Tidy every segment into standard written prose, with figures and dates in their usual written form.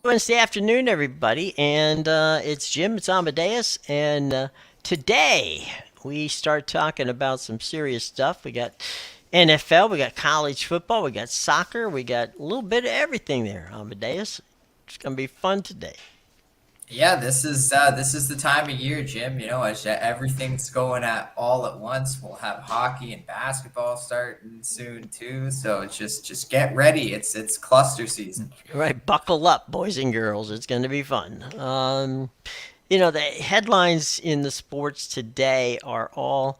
Wednesday afternoon, everybody, and it's Jim. It's Amadeus, and today we start talking about some serious stuff. We got NFL, we got college football, we got soccer, we got a little bit of everything there. Amadeus, it's gonna be fun today. Yeah, this is the time of year, Jim. As everything's going at all at once. We'll have hockey and basketball starting soon too. So it's just get ready. It's cluster season. All right, buckle up, boys and girls. It's gonna be fun. The headlines in the sports today are all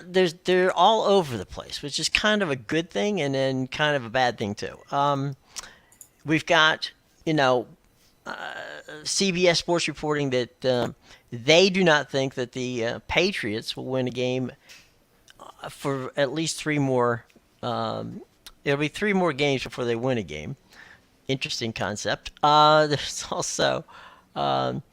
they're all over the place, which is kind of a good thing and then kind of a bad thing too. We've got you know CBS Sports reporting that they do not think that the Patriots will win a game for at least three more. It'll be three more games before they win a game. Interesting concept. There's also um,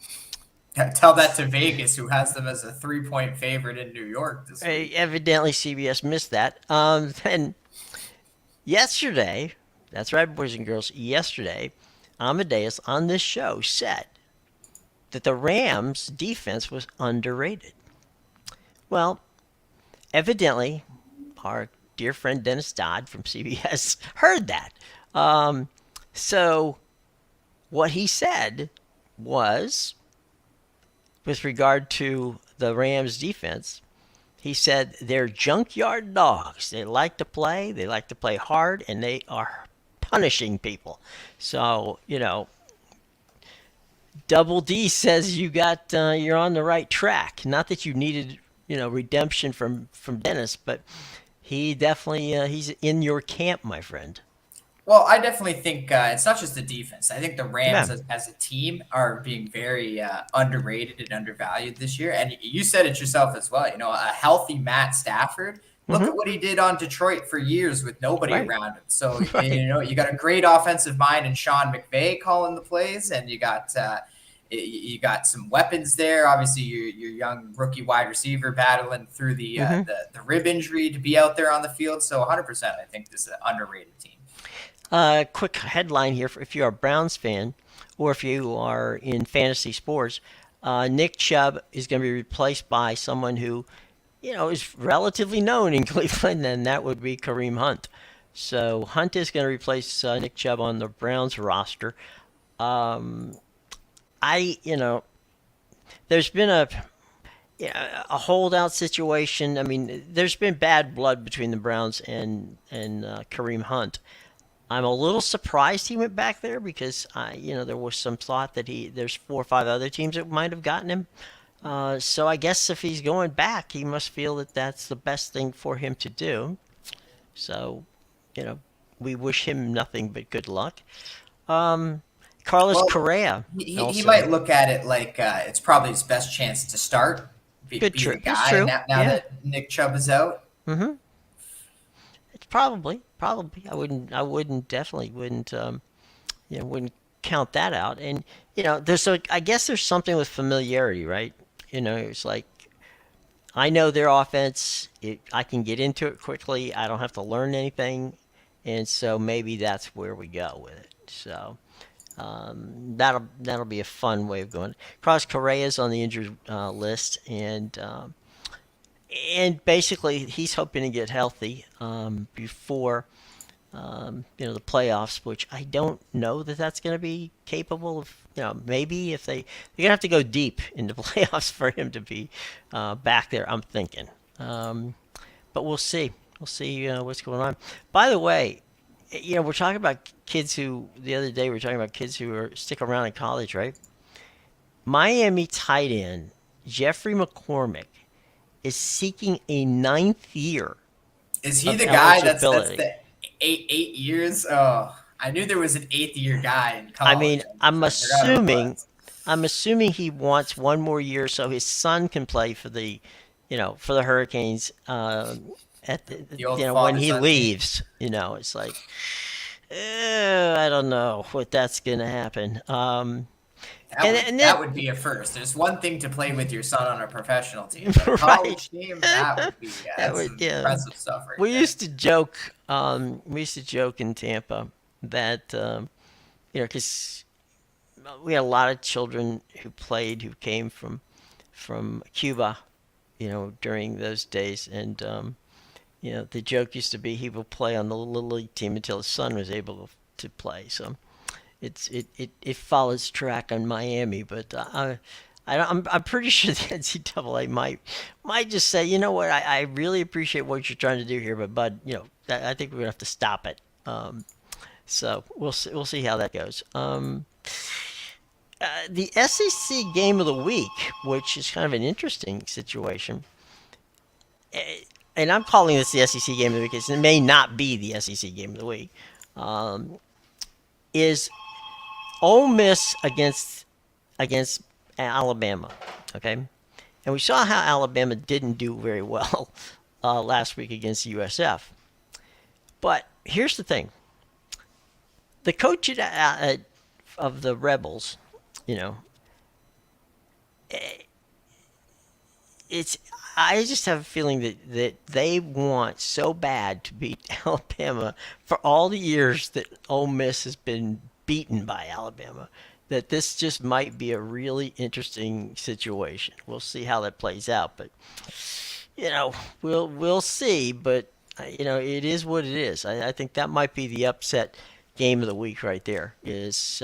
Tell that to Vegas, who has them as a 3-point favorite in New York this week. evidently CBS missed that. And yesterday, that's right, boys and girls. Yesterday, Amadeus on this show said that the Rams' defense was underrated. Well, evidently, our dear friend Dennis Dodd from CBS heard that. Um, so, what he said was, with regard to the Rams' defense, he said they're junkyard dogs. They like to play hard, and they are punishing people. So, Double D says you're on the right track. Not that you needed redemption from Dennis, but he definitely he's in your camp, my friend. Well, I definitely think it's not just the defense. I think the Yeah. Rams as a team are being very underrated and undervalued this year. And you said it yourself as well. A healthy Matt Stafford. Look Hmm. at what he did on Detroit for years with nobody Right. around him. So, Right. you got a great offensive mind in Sean McVay calling the plays, and you got some weapons there. Obviously, your young rookie wide receiver battling through Hmm. the rib injury to be out there on the field. So, 100%, I think this is an underrated team. Quick headline here: if you're a Browns fan, or if you are in fantasy sports, Nick Chubb is going to be replaced by someone who is relatively known in Cleveland, and that would be Kareem Hunt. So Hunt is going to replace Nick Chubb on the Browns roster. Um, there's been a holdout situation. I mean, there's been bad blood between the Browns and Kareem Hunt. I'm a little surprised he went back there because there was some thought that there's four or five other teams that might have gotten him. So I guess if he's going back, he must feel that that's the best thing for him to do. So, you know, we wish him nothing but good luck. Um, Carlos Well, Correa he also might look at it like it's probably his best chance to start, good be the trip. That's guy true. now Yeah. that Nick Chubb is out. Mm-hmm. It's probably. I wouldn't definitely wouldn't count that out. And I guess there's something with familiarity, right? It's like I know their offense. I can get into it quickly. I don't have to learn anything, and so maybe that's where we go with it. So that'll be a fun way of going. Cross Correa's on the injured list, and basically he's hoping to get healthy before the playoffs, which I don't know that that's going to be capable of. Maybe if they're going to have to go deep into playoffs for him to be back there. I'm thinking, but we'll see. We'll see what's going on. By the way, we're talking about kids who the other day we were talking about kids who are stick around in college, right? Miami tight end Jeffrey McCormick is seeking a ninth year Is he of the guy that's eligibility. the eight years? Oh, I knew there was an eighth year guy in I college. mean, I'm I forgot who it assuming was. I'm assuming he wants one more year so his son can play for the Hurricanes. At The old when father he son team. leaves, it's like I don't know what that's gonna happen. That And would and then that would be a first. There's one thing to play with your son on a professional team, but a right, college team, that would be that that's would some yeah. impressive stuff right We there. used to joke. We used to joke in Tampa that because we had a lot of children who played who came from Cuba, during those days, and the joke used to be he would play on the little league team until his son was able to play. So it follows track on Miami, but I'm pretty sure the NCAA might just say, you know what, I really appreciate what you're trying to do here, but bud, I think we're gonna have to stop it. So we'll see how that goes. The SEC game of the week, which is kind of an interesting situation, and I'm calling this the SEC game of the week because it may not be the SEC game of the week, is Ole Miss against Alabama. Okay, and we saw how Alabama didn't do very well last week against USF. But here's the thing: the coach of the Rebels, you know, it's. I just have a feeling that they want so bad to beat Alabama for all the years that Ole Miss has been beaten by Alabama, that this just might be a really interesting situation. We'll see how that plays out, but we'll see. But it is what it is. I think that might be the upset game of the week right there. Is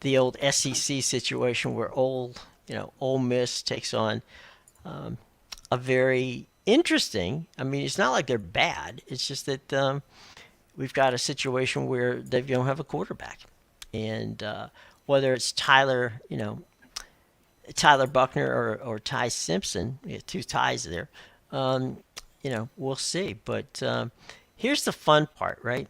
the old SEC situation where Ole Miss takes on a very interesting. I mean, it's not like they're bad. It's just that we've got a situation where they don't have a quarterback, and whether it's Tyler Buckner or Ty Simpson, two ties there. We'll see. But here's the fun part, right?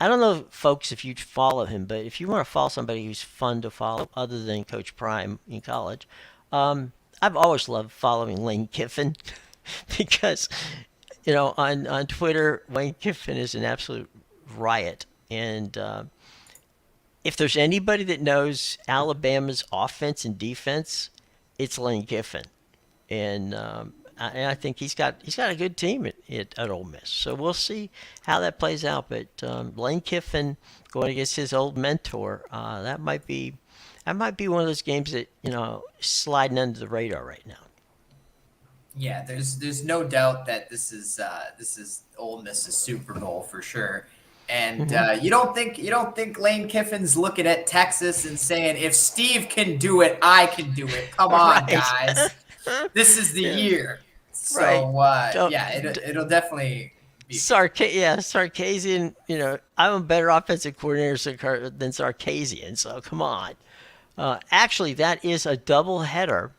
I don't know, folks, if you follow him, but if you want to follow somebody who's fun to follow other than Coach Prime in college, I've always loved following Lane Kiffin because, on Twitter, Lane Kiffin is an absolute riot. And if there's anybody that knows Alabama's offense and defense, it's Lane Kiffin. And I think he's got a good team at Ole Miss. So we'll see how that plays out. But Lane Kiffin going against his old mentor, that might be one of those games that sliding under the radar right now. Yeah, there's no doubt that this is Ole Miss's Super Bowl for sure. And you don't think Lane Kiffin's looking at Texas and saying, if Steve can do it, I can do it. Come on, guys. This is the year. So it'll definitely be Sarkisian. I'm a better offensive coordinator than Sarkisian. So come on. Actually, that is a doubleheader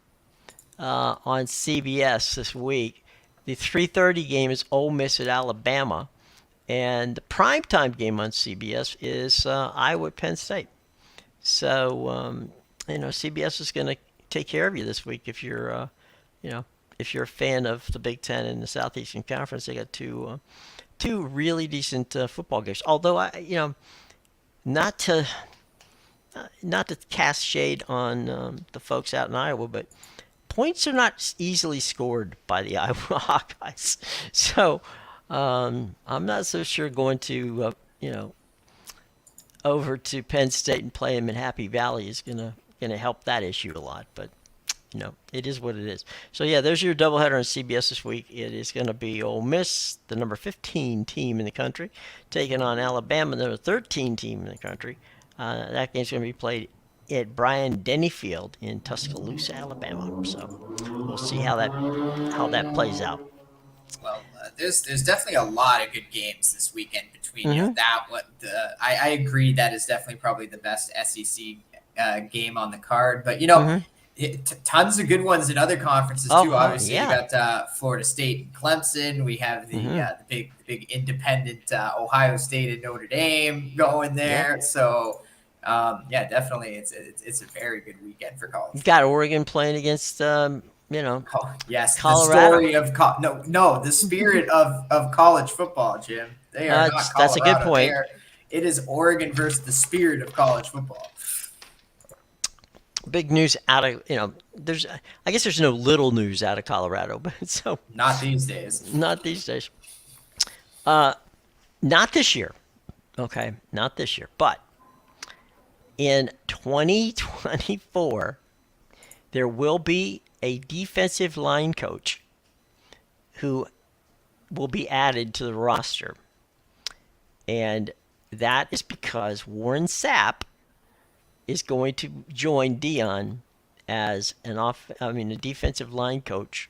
on CBS this week. The 3:30 game is Ole Miss at Alabama, and the primetime game on CBS is Iowa at Penn State. So CBS is going to take care of you this week if you're if you're a fan of the Big Ten and the Southeastern Conference. They got two really decent football games. Although not to cast shade on the folks out in Iowa, but points are not easily scored by the Iowa Hawkeyes. So I'm not so sure going to over to Penn State and play them in Happy Valley is gonna help that issue a lot. But it is what it is. So yeah, there's your doubleheader on CBS this week. It is going to be Ole Miss, the number 15 team in the country, taking on Alabama, the number 13 team in the country. That game's going to be played at Bryant-Denny Field in Tuscaloosa, Alabama. So we'll see how that plays out. Well, there's definitely a lot of good games this weekend between that one. I agree that is definitely probably the best SEC game on the card, but tons of good ones in other conferences too. Obviously, you got Florida State and Clemson. We have the big independent Ohio State and Notre Dame going there. Yeah. So, definitely, it's a very good weekend for college. You've got Oregon playing against yes, Colorado. The spirit of college football, Jim. They are not Colorado. That's a good point. It is Oregon versus the spirit of college football. Big news out of I guess there's no little news out of Colorado, but so not these days. Not these days. Not this year. Okay, not this year. But In 2024, there will be a defensive line coach who will be added to the roster. And that is because Warren Sapp is going to join Dion as a defensive line coach.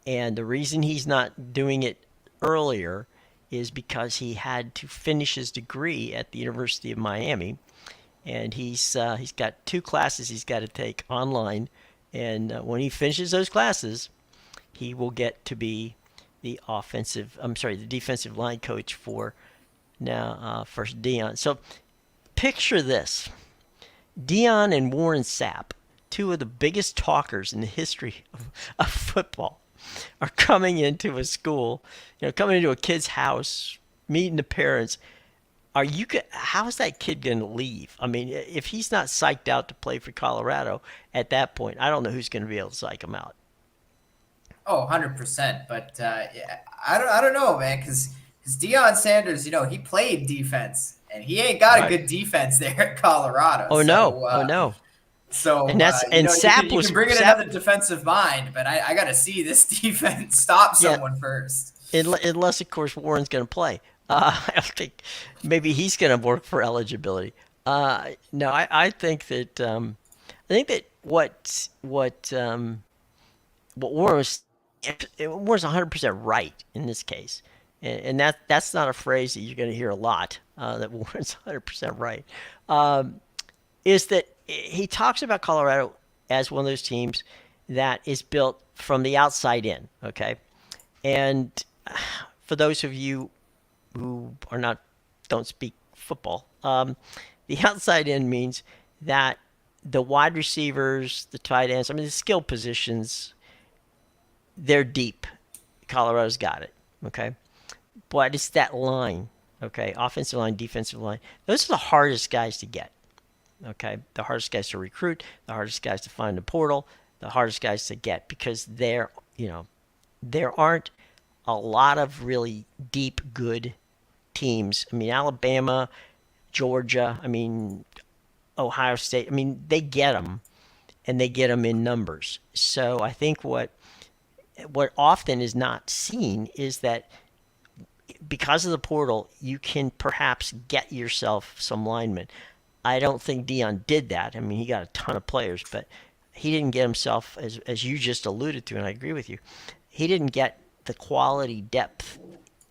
And the reason he's not doing it earlier is because he had to finish his degree at the University of Miami, and he's got 2 classes he's got to take online. And when he finishes those classes, he will get to be the defensive line coach for Dion. So picture this: Dion and Warren Sapp, 2 of the biggest talkers in the history of football, are coming into a school, coming into a kid's house, meeting the parents. How is that kid going to leave? I mean, if he's not psyched out to play for Colorado at that point, I don't know who's going to be able to psych him out. Oh, 100%. But yeah, I don't know, man, because Deion Sanders, he played defense, and he ain't got a good defense there at Colorado. Oh no, oh no. So and Sapp you can bring in another defensive mind, but I got to see this defense stop someone first. Unless, of course, Warren's going to play. I think maybe he's going to work for eligibility. No, I think that what Warren was 100% right in this case, and that's not a phrase that you're going to hear a lot. That Warren's 100% right. Is that he talks about Colorado as one of those teams that is built from the outside in. Okay, and for those of you who don't speak football, the outside in means that the wide receivers, the tight ends, the skill positions, they're deep. Colorado's got it. Okay, but it's that line. Okay, offensive line, defensive line. Those are the hardest guys to get. Okay, the hardest guys to recruit, the hardest guys to find in the portal, the hardest guys to get, because there aren't a lot of really deep, good teams. Alabama, Georgia, Ohio State. They get them, and they get them in numbers. So I think what often is not seen is that because of the portal, you can perhaps get yourself some linemen. I don't think Dion did that. He got a ton of players, but he didn't get himself, as you just alluded to, and I agree with you, he didn't get the quality depth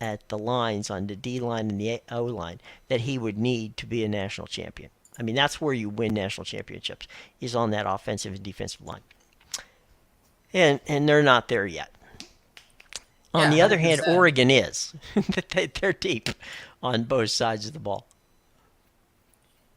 at the lines on the D line and the O line that he would need to be a national champion. That's where you win national championships, is on that offensive and defensive line. And they're not there yet. On the other hand, Oregon is. They're deep on both sides of the ball.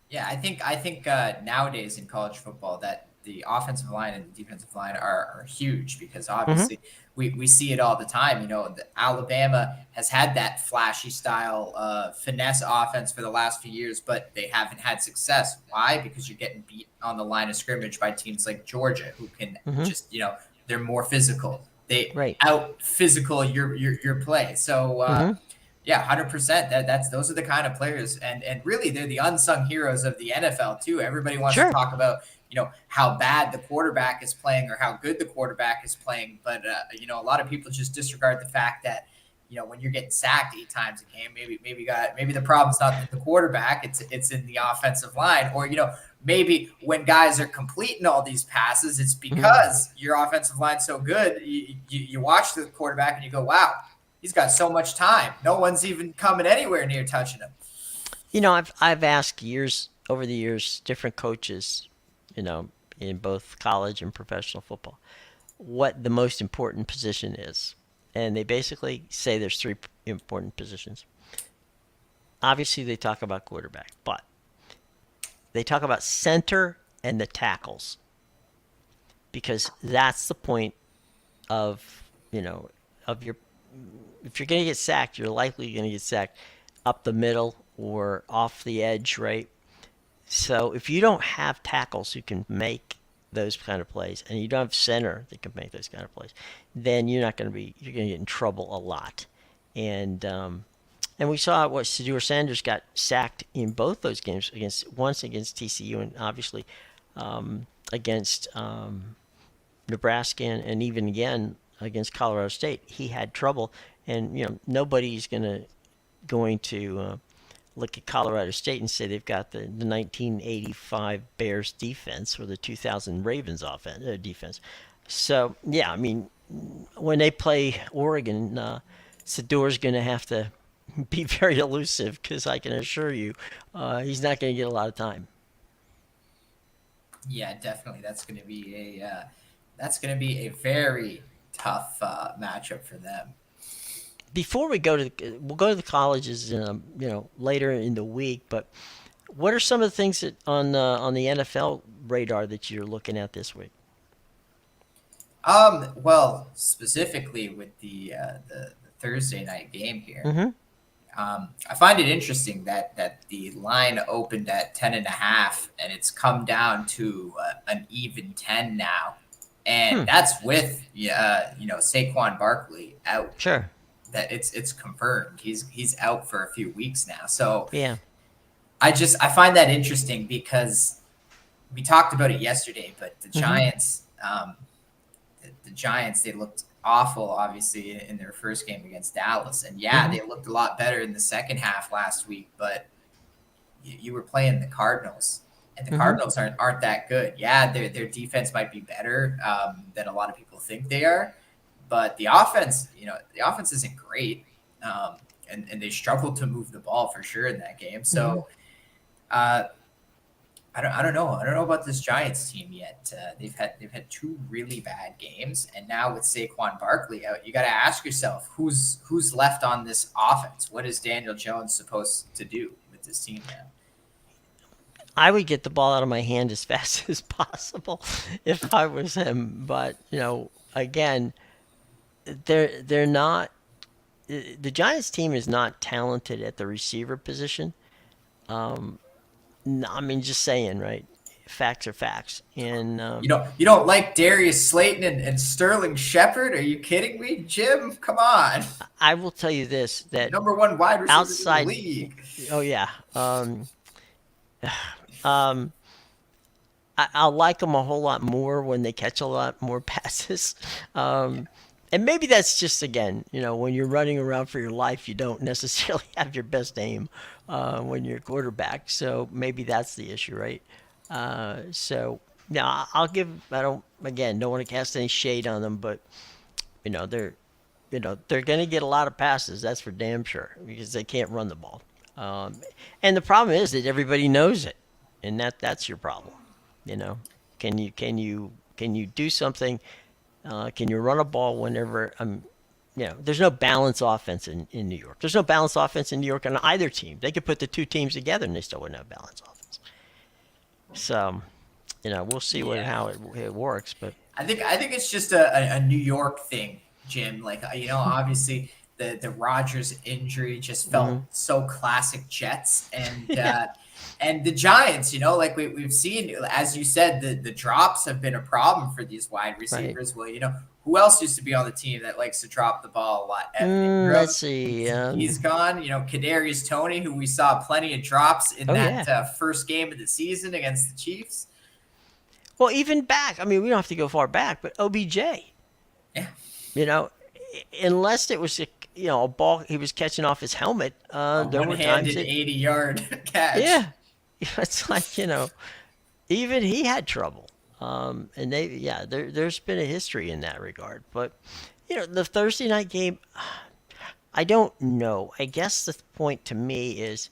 Yeah, I think nowadays in college football that the offensive line and the defensive line are huge, because obviously we see it all the time. Alabama has had that flashy style finesse offense for the last few years, but they haven't had success. Why? Because you're getting beat on the line of scrimmage by teams like Georgia, who can just, they're more physical. They out physical your play. So yeah, 100%. Those are the kind of players, and really they're the unsung heroes of the NFL too. Everybody wants to talk about how bad the quarterback is playing or how good the quarterback is playing, but a lot of people just disregard the fact that when you're getting sacked 8 times a game, maybe the problem's not the quarterback, it's in the offensive line, or maybe when guys are completing all these passes, it's because your offensive line's so good. You watch the quarterback and you go, wow, he's got so much time. No one's even coming anywhere near touching him. I've asked over the years, different coaches, in both college and professional football, what the most important position is. And they basically say there's 3 important positions. Obviously, they talk about quarterback, but they talk about center and the tackles, because that's the point of your. If you're going to get sacked, you're likely going to get sacked up the middle or off the edge, right? So if you don't have tackles who can make those kind of plays, and you don't have center that can make those kind of plays, then you're going to get in trouble a lot. And And we saw what Shedeur Sanders got sacked in both those games, once against TCU and obviously against Nebraska and even again against Colorado State. He had trouble, and nobody's going to look at Colorado State and say they've got the 1985 Bears defense or the 2000 Ravens defense. So yeah, I mean, when they play Oregon, Sador's going to have to be very elusive because I can assure you, he's not going to get a lot of time. Yeah, definitely. That's going to be a very tough matchup for them. Before we'll go to the colleges, later in the week. But what are some of the things that on the NFL radar that you're looking at this week? Well, specifically with the Thursday night game here, Mm-hmm. I find it interesting that the line opened at 10.5 and it's come down to an even 10 now, and that's with Saquon Barkley out. Sure. That it's confirmed he's out for a few weeks now. So Yeah. I find that interesting because we talked about it yesterday, but the Giants, the Giants, they looked awful, obviously, in their first game against Dallas. And they looked a lot better in the second half last week, but you were playing the Cardinals, and the Cardinals aren't that good. Yeah, their defense might be better than a lot of people think they are, but the offense isn't great. And they struggled to move the ball for sure in that game. So I don't know. I don't know about this Giants team yet. They've had two really bad games, and now with Saquon Barkley out, you got to ask yourself who's left on this offense. What is Daniel Jones supposed to do with this team now? I would get the ball out of my hand as fast as possible if I was him. But again, they're not. The Giants team is not talented at the receiver position. No, I mean, just saying, right? Facts are facts. And You don't like Darius Slayton and Sterling Shepard? Are you kidding me, Jim? Come on. I will tell you this: that Number one wide receiver outside, in the league. oh yeah, I'll like them a whole lot more when they catch a lot more passes. And maybe that's just, again, when you're running around for your life, you don't necessarily have your best aim when you're a quarterback. So maybe that's the issue, right? So now I don't want to cast any shade on them, but they're going to get a lot of passes. That's for damn sure, because they can't run the ball. And the problem is that everybody knows it, and that's your problem. Can you do something? Can you run a ball whenever there's no balanced offense in New York. There's no balanced offense in New York on either team. They could put the two teams together and they still wouldn't have balanced offense. So, we'll see how it works. But I think it's just a New York thing, Jim. Like, obviously the Rodgers injury just felt so classic Jets, and and the Giants, like we've seen, as you said, the drops have been a problem for these wide receivers. Right. Well, who else used to be on the team that likes to drop the ball a lot? Let's see. He's gone. Kadarius Toney, who we saw plenty of drops in first game of the season against the Chiefs. Well, even back. I mean, we don't have to go far back, but OBJ. Yeah. Unless it was a ball he was catching off his helmet. There were times 80-yard catch. Yeah, it's like even he had trouble. And there's been a history in that regard. But the Thursday night game, I don't know. I guess the point to me is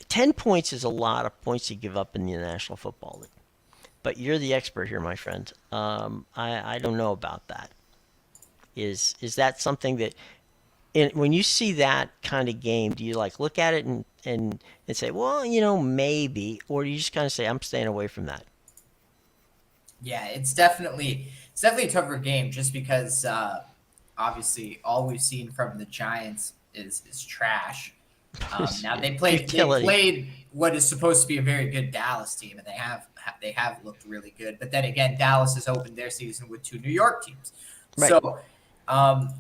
10 points is a lot of points to give up in the National Football League. But you're the expert here, my friend. I don't know about that. Is that something that, when you see that kind of game, do you look at it and say, well, maybe, or do you just kind of say, I'm staying away from that? Yeah, it's definitely a tougher game just because obviously all we've seen from the Giants is trash. Now they played what is supposed to be a very good Dallas team, and they have looked really good. But then again, Dallas has opened their season with two New York teams. Right. So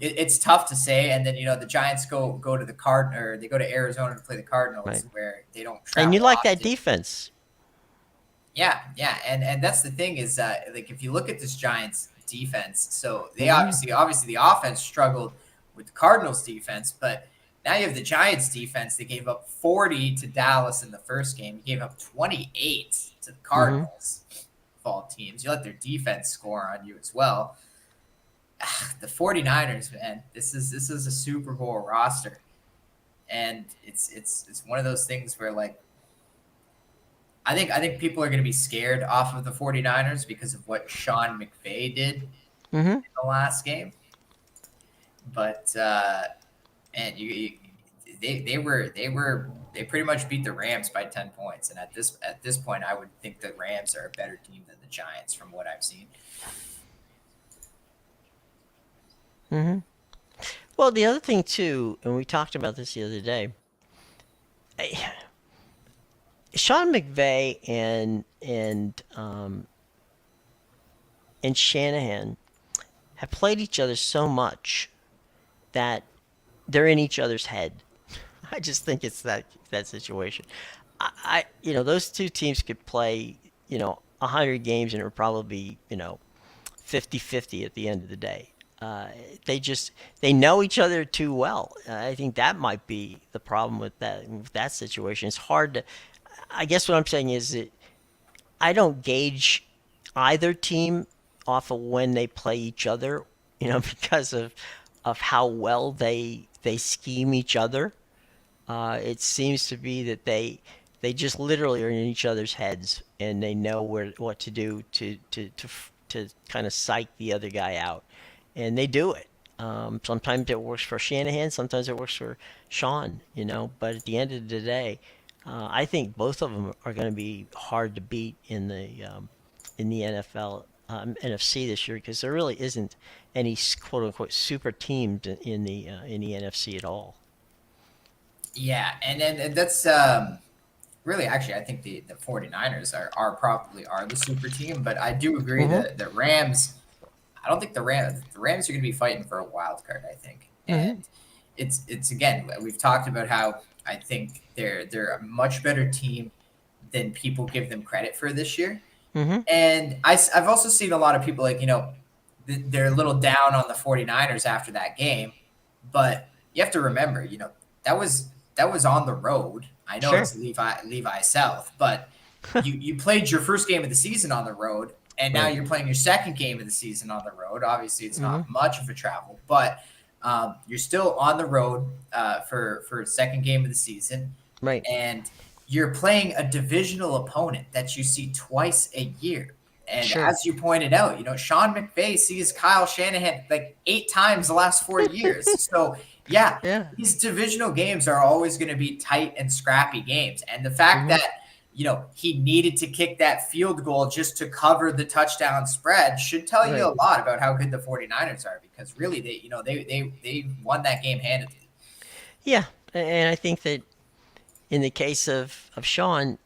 It's tough to say. And then the Giants go to the or they go to Arizona to play the Right. Cardinals, where they don't And you travel like that often. defense. Yeah, yeah, and that's the thing is that, like, if you look at this Giants defense, so they Hmm. obviously the offense struggled with the Cardinals defense, but now you have the Giants defense. They gave up 40 to Dallas in the first game. You gave up 28 to the Hmm. Cardinals. Of all teams, you let their defense score on you as well. The 49ers, man, this is a Super Bowl roster, and it's one of those things where, like, I think people are going to be scared off of the 49ers because of what Sean McVay did in Hmm. the last game. But and they pretty much beat the Rams by 10 points. And at this point, I would think the Rams are a better team than the Giants from what I've seen. Hmm. Well, the other thing too, and we talked about this the other day, Sean McVay and Shanahan have played each other so much that they're in each other's head. I just think it's that situation. Those two teams could play 100 games and it would probably be 50-50 at the end of the day. Uh, they know each other too well. I think that might be the problem with that situation. It's hard to. I guess what I'm saying is that I don't gauge either team off of when they play each other, because of how well they scheme each other. It seems to be that they just literally are in each other's heads and they know what to do to kind of psych the other guy out, and they do it. Sometimes it works for Shanahan, sometimes it works for Sean. But at the end of the day, I think both of them are going to be hard to beat in the NFL NFC this year because there really isn't any quote unquote super teams in the NFC at all. Yeah, and that's really, actually, I think the 49ers are probably are the super team, but I do agree Mm-hmm. that the Rams, I don't think the Rams are going to be fighting for a wild card, I think. Mm-hmm. And it's again, we've talked about how I think they're a much better team than people give them credit for this year. Mm-hmm. And I've also seen a lot of people, like, they're a little down on the 49ers after that game, but you have to remember, that was on the road. I know Sure. it's Levi South, but you played your first game of the season on the road, and now Right. you're playing your second game of the season on the road. Obviously, it's Mm-hmm. not much of a travel, but you're still on the road for a second game of the season, Right. and you're playing a divisional opponent that you see twice a year. And Sure. as you pointed out, Sean McVay sees Kyle Shanahan like 8 times the last 4 years. So yeah, Yeah. these divisional games are always going to be tight and scrappy games. And the fact Mm-hmm. that he needed to kick that field goal just to cover the touchdown spread should tell you Right. a lot about how good the 49ers are, because really they won that game handedly. Yeah. And I think that in the case of Sean,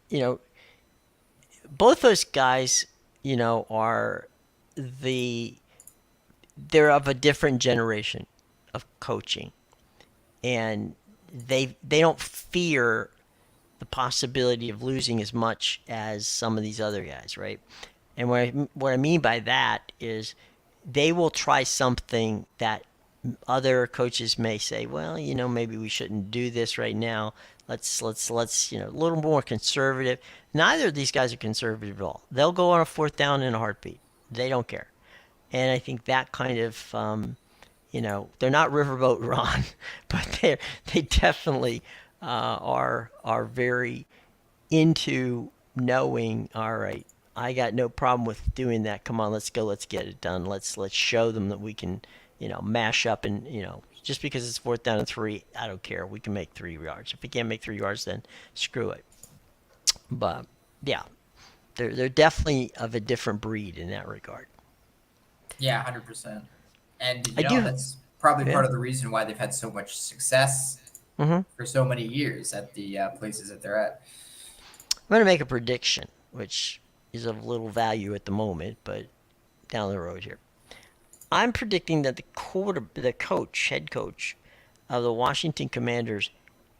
both those guys, are the they're of a different generation of coaching, and they don't fear the possibility of losing as much as some of these other guys, right? And what I mean by that is they will try something that other coaches may say, well, maybe we shouldn't do this right now. Let's a little more conservative. Neither of these guys are conservative at all. They'll go on a fourth down in a heartbeat. They don't care. And I think that kind of they're not Riverboat Ron, but they definitely are very into knowing. All right, I got no problem with doing that. Come on, let's go. Let's get it done. Let's show them that we can, mash up and just because it's fourth down and 3, I don't care. We can make 3 yards. If we can't make 3 yards, then screw it. But yeah, they're definitely of a different breed in that regard. Yeah, 100%. And I do. that's probably Yeah. part of the reason why they've had so much success Mm-hmm. for so many years at the places that they're at. I'm going to make a prediction, which is of little value at the moment, but down the road here. I'm predicting that head coach of the Washington Commanders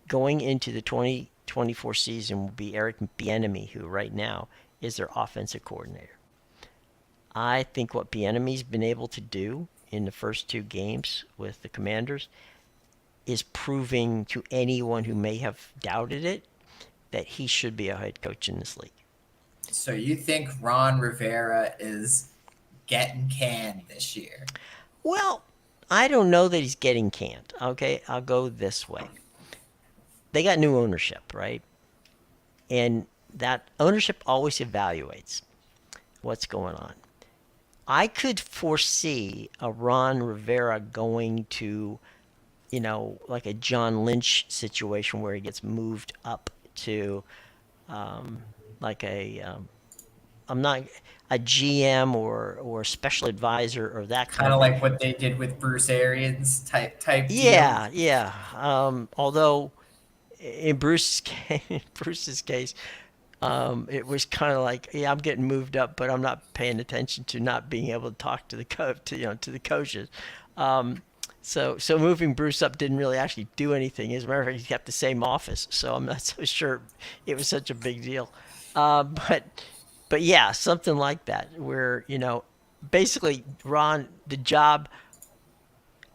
going into the 2024 season will be Eric Bieniemy, who right now is their offensive coordinator. I think what Bieniemy's been able to do in the first two games with the Commanders is proving to anyone who may have doubted it that he should be a head coach in this league. So you think Ron Rivera is getting canned this year? Well, I don't know that he's getting canned. Okay, I'll go this way. They got new ownership, right? And that ownership always evaluates what's going on. I could foresee a Ron Rivera going to, like a John Lynch situation where he gets moved up to, like I'm not a GM or special advisor or that kind Kind of of thing. like what they did with Bruce Arians type deal. Yeah, yeah. Although in Bruce's case, it was kind of like, yeah, I'm getting moved up, but I'm not paying attention to not being able to talk to to the coaches. Um, so moving Bruce up didn't really actually do anything. As a matter of fact, he kept the same office, so I'm not so sure it was such a big deal. Uh, but but yeah, something like that, where basically, Ron, the job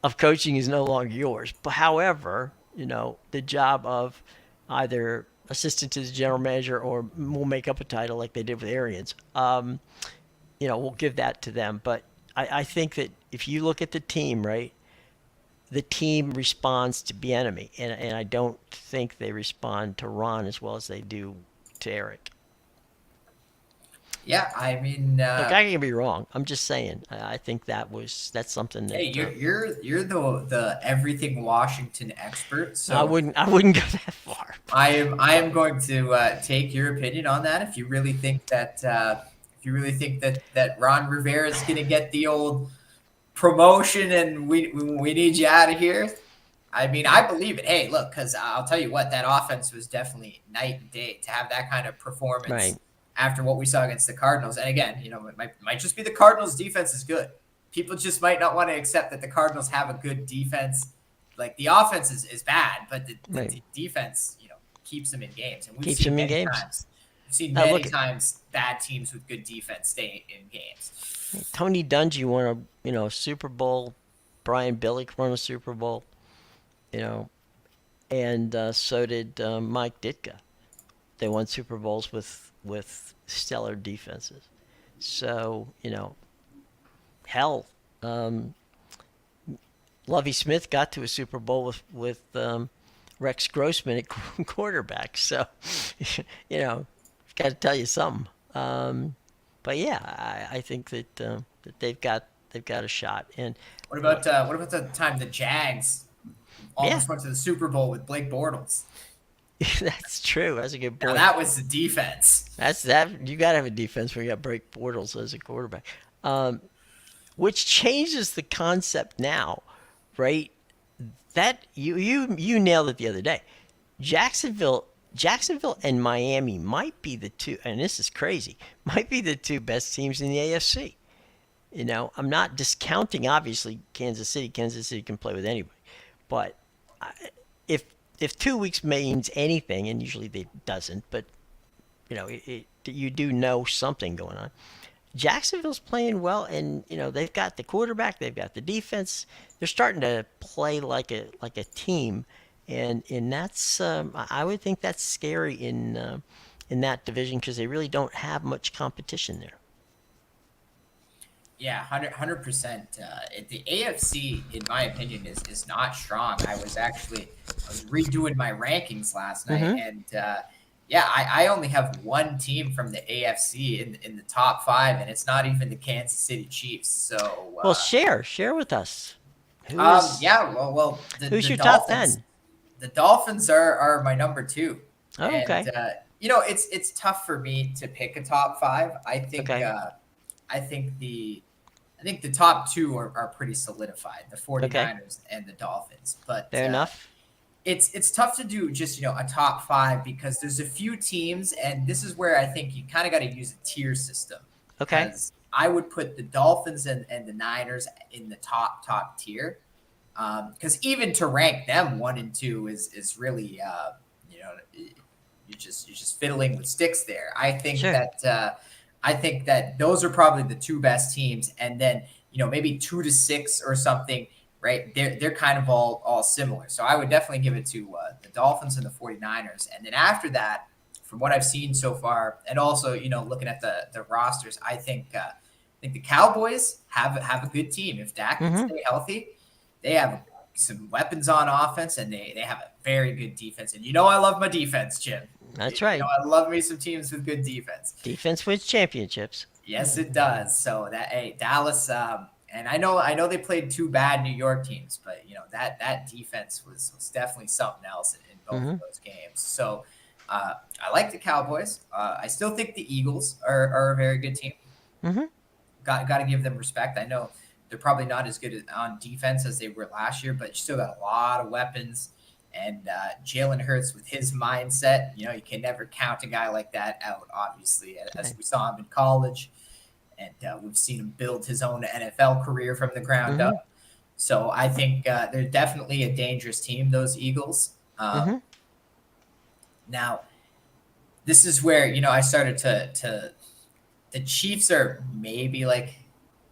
of coaching is no longer yours. But however, the job of either assistant to the general manager, or we'll make up a title like they did with Arians. We'll give that to them. But I think that if you look at the team, right, the team responds to Bieniemy, and I don't think they respond to Ron as well as they do to Eric. Yeah, I mean, Look, I can be wrong. I'm just saying. I think that's something hey, that you're the everything Washington expert, I so wouldn't go that far. I am going to take your opinion on that. If you really think that that Ron Rivera is going to get the old promotion and we need you out of here, I mean, I believe it. Hey, look, because I'll tell you what, that offense was definitely night and day to have that kind of performance Right. after what we saw against the Cardinals. And again, it might just be the Cardinals' defense is good. People just might not want to accept that the Cardinals have a good defense. Like the offense is bad, but the Right. defense, keeps them in games. And we've Keeps seen him in many games. times. We've seen Now many look, times bad teams with good defense stay in games. Tony Dungy won a Super Bowl. Brian Billick won a Super Bowl. You know, and so did Mike Ditka. They won Super Bowls with stellar defenses. So hell, um, Lovey Smith got to a Super Bowl with Rex Grossman at quarterback. So got to tell you something. But yeah, I think that they've got a shot. And look, What about the time the Jags yeah, almost went to the Super Bowl with Blake Bortles? that's true. That's a good Now point. that was the defense. That's that. You got to have a defense where you got Blake Bortles as a quarterback, um, which changes the concept now, right? That you nailed it the other day. Jacksonville, Jacksonville and Miami might be the two, and this is crazy, might be the two best teams in the AFC. I'm not discounting obviously Kansas City. Kansas City can play with anybody, but if if 2 weeks means anything, and usually it doesn't, but you do know something going on. Jacksonville's playing well, and they've got the quarterback, they've got the defense. They're starting to play like a team, and that's I would think that's scary in that division because they really don't have much competition there. Yeah, 100%. The AFC, in my opinion, is not strong. I was redoing my rankings last night, Mm-hmm. and yeah, I only have one team from the AFC in the top five, and it's not even the Kansas City Chiefs. So, Well, share with us. Who is yeah, who's the your top Dolphins. 10? The Dolphins are my number two, Oh, and okay, it's tough for me to pick a top five. okay, I think the top two are pretty solidified, the okay. 49ers and the Dolphins. But Fair enough. it's tough to do just a top five because there's a few teams, and this is where I think you kind of got to use a tier system Okay. because I would put the Dolphins and the Niners in the top tier. Because even to rank them 1 and 2 is really you know you're just fiddling with sticks there. Sure. I think that those are probably the 2 best teams, and then maybe 2 to 6 or something. Right, they're kind of all similar. So I would definitely give it to the Dolphins and the 49ers, and then after that, from what I've seen so far, and also looking at the rosters, I think the Cowboys have a good team if Dak can Mm-hmm. stay healthy. They have some weapons on offense, and they have a very good defense. And I love my defense, Jim. That's right. I love me some teams with good defense. Defense wins championships. Yes, it does. So Dallas, and I know they played 2 bad New York teams, but that defense was definitely something else in both Mm-hmm. of those games. So I like the Cowboys. I still think the Eagles are a very good team. Mm-hmm. Got to give them respect. I know they're probably not as good on defense as they were last year, but you still got a lot of weapons. And Jalen Hurts with his mindset, you can never count a guy like that out, obviously, as we saw him in college. And we've seen him build his own NFL career from the ground Mm-hmm. up. So I think they're definitely a dangerous team, those Eagles. Mm-hmm. Now, this is where, I started to the Chiefs are maybe like